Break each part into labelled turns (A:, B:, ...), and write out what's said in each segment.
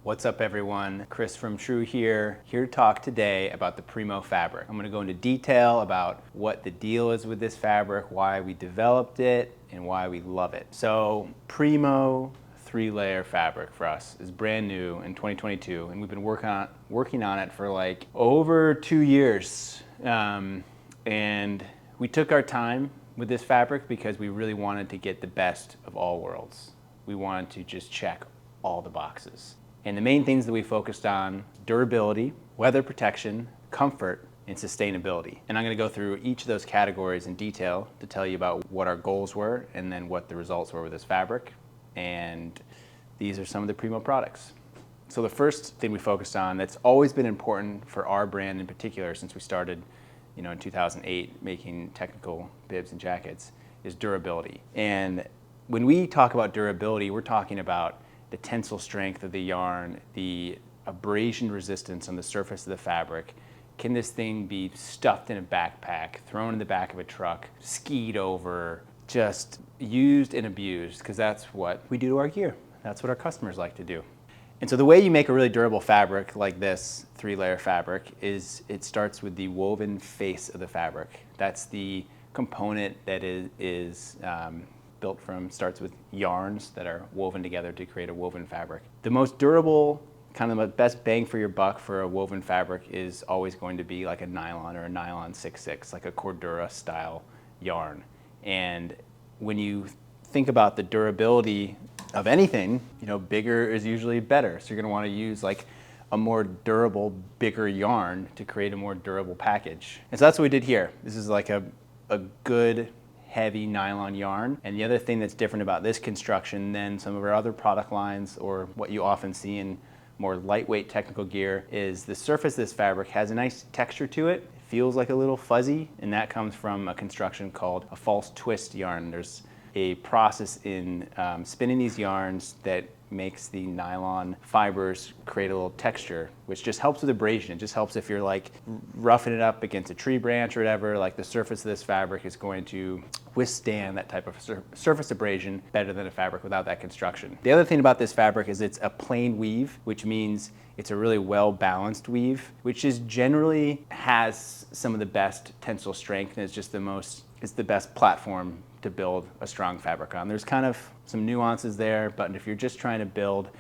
A: What's up everyone? Chris from TREW here to talk today about the PRIMO fabric. I'm going to go into detail about what the deal is with this fabric, why we developed it, and why we love it. So PRIMO 3-layer fabric for us is brand new in 2022, and we've been working on it for like over 2 years. And we took our time with this fabric because we really wanted to get the best of all worlds. We wanted to just check all the boxes. And the main things that we focused on: durability, weather protection, comfort, and sustainability. And I'm going to go through each of those categories in detail to tell you about what our goals were and then what the results were with this fabric. And these are some of the PRIMO products. So the first thing we focused on that's always been important for our brand in particular since we started in 2008 making technical bibs and jackets is durability. And when we talk about durability, we're talking about the tensile strength of the yarn, the abrasion resistance on the surface of the fabric. Can this thing be stuffed in a backpack, thrown in the back of a truck, skied over, just used and abused? Because that's what we do to our gear. That's what our customers like to do. And so the way you make a really durable fabric like this 3-layer fabric is it starts with the woven face of the fabric. That's the component that starts with yarns that are woven together to create a woven fabric. The most durable, kind of the best bang for your buck for a woven fabric is always going to be like a nylon or a nylon 6/6, like a Cordura style yarn. And when you think about the durability of anything, bigger is usually better. So you're gonna wanna use like a more durable, bigger yarn to create a more durable package. And so that's what we did here. This is like a good, heavy nylon yarn. And the other thing that's different about this construction than some of our other product lines or what you often see in more lightweight technical gear is the surface of this fabric has a nice texture to it. It feels like a little fuzzy, and that comes from a construction called a false twist yarn. There's a process in spinning these yarns that makes the nylon fibers create a little texture, which just helps with abrasion. It just helps if you're like roughing it up against a tree branch or whatever, like the surface of this fabric is going to withstand that type of surface abrasion better than a fabric without that construction. The other thing about this fabric is it's a plain weave, which means it's a really well-balanced weave, which is generally has some of the best tensile strength, and it's the best platform to build a strong fabric on. There's kind of some nuances there, but if you're just trying to build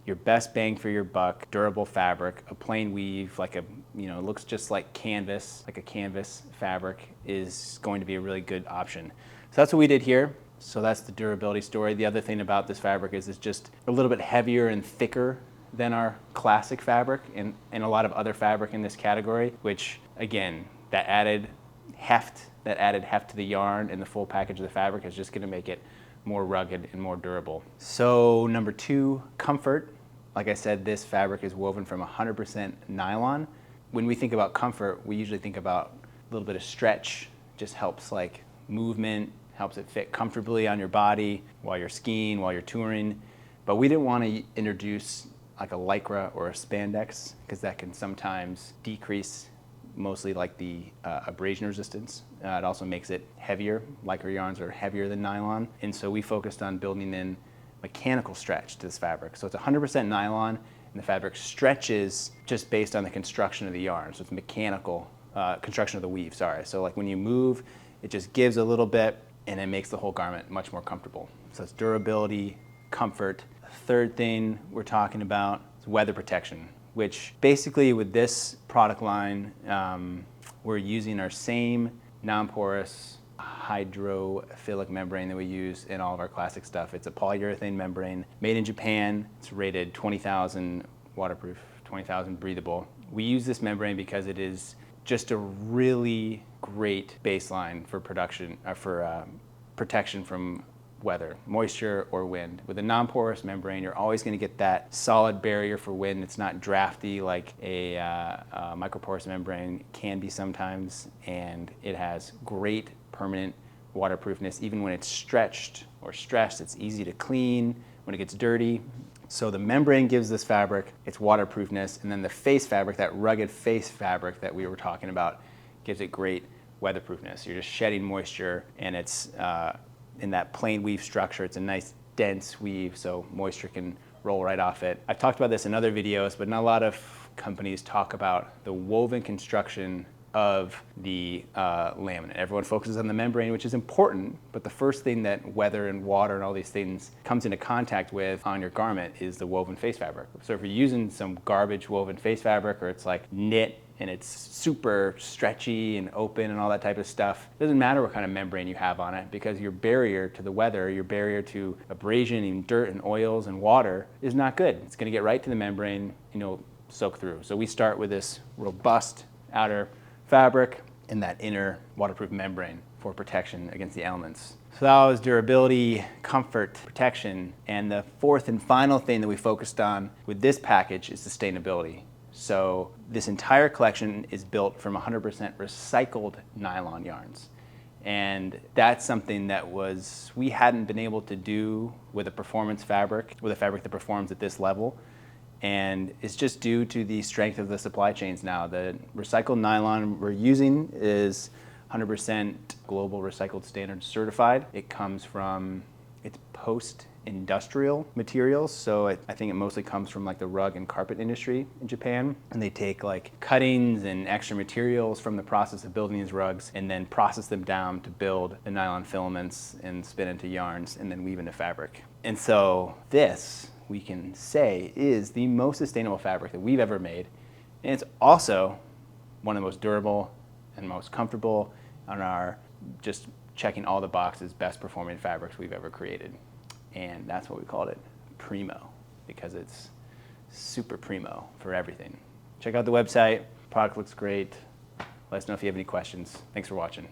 A: your best bang for your buck, durable fabric, a plain weave, like it looks just like canvas, like a canvas fabric, is going to be a really good option. So that's what we did here. So that's the durability story. The other thing about this fabric is it's just a little bit heavier and thicker than our classic fabric and a lot of other fabric in this category, which again, that added heft to the yarn and the full package of the fabric is just going to make it more rugged and more durable. So number 2, comfort. Like I said, this fabric is woven from 100% nylon. When we think about comfort, we usually think about a little bit of stretch. Just helps like movement, helps it fit comfortably on your body while you're skiing, while you're touring. But we didn't want to introduce like a lycra or a spandex because that can sometimes decrease mostly like the abrasion resistance. It also makes it heavier. Lycra yarns are heavier than nylon. And so we focused on building in mechanical stretch to this fabric. So it's 100% nylon, and the fabric stretches just based on the construction of the yarn. So it's mechanical construction of the weave, sorry. So like when you move, it just gives a little bit, and it makes the whole garment much more comfortable. So it's durability, comfort. The third thing we're talking about is weather protection, which basically with this product line, we're using our same non-porous hydrophilic membrane that we use in all of our classic stuff. It's a polyurethane membrane made in Japan. It's rated 20,000 waterproof, 20,000 breathable. We use this membrane because it is just a really great baseline for protection from weather, moisture or wind. With a non-porous membrane, you're always going to get that solid barrier for wind. It's not drafty like a microporous membrane can be sometimes, and it has great permanent waterproofness. Even when it's stretched or stressed, it's easy to clean when it gets dirty. So the membrane gives this fabric its waterproofness, and then the face fabric, that rugged face fabric that we were talking about, gives it great weatherproofness. You're just shedding moisture, and it's in that plain weave structure. It's a nice dense weave, so moisture can roll right off it. I've talked about this in other videos, but not a lot of companies talk about the woven construction of the laminate. Everyone focuses on the membrane, which is important, but the first thing that weather and water and all these things comes into contact with on your garment is the woven face fabric. So if you're using some garbage woven face fabric, or it's like knit and it's super stretchy and open and all that type of stuff, it doesn't matter what kind of membrane you have on it, because your barrier to the weather, your barrier to abrasion and dirt and oils and water is not good. It's going to get right to the membrane, soak through. So we start with this robust outer fabric and that inner waterproof membrane for protection against the elements. So that was durability, comfort, protection, and the fourth and final thing that we focused on with this package is sustainability. So this entire collection is built from 100% recycled nylon yarns. And that's something that we hadn't been able to do with a performance fabric, with a fabric that performs at this level. And it's just due to the strength of the supply chains now. The recycled nylon we're using is 100% global recycled standard certified. It comes from, it's post-industrial materials. So I think it mostly comes from like the rug and carpet industry in Japan. And they take like cuttings and extra materials from the process of building these rugs and then process them down to build the nylon filaments and spin into yarns and then weave into fabric. And so this, we can say, is the most sustainable fabric that we've ever made. And it's also one of the most durable and most comfortable on our just checking all the boxes, best performing fabrics we've ever created. And that's what we called it, PRIMO, because it's super primo for everything. Check out the website, product looks great. Let us know if you have any questions. Thanks for watching.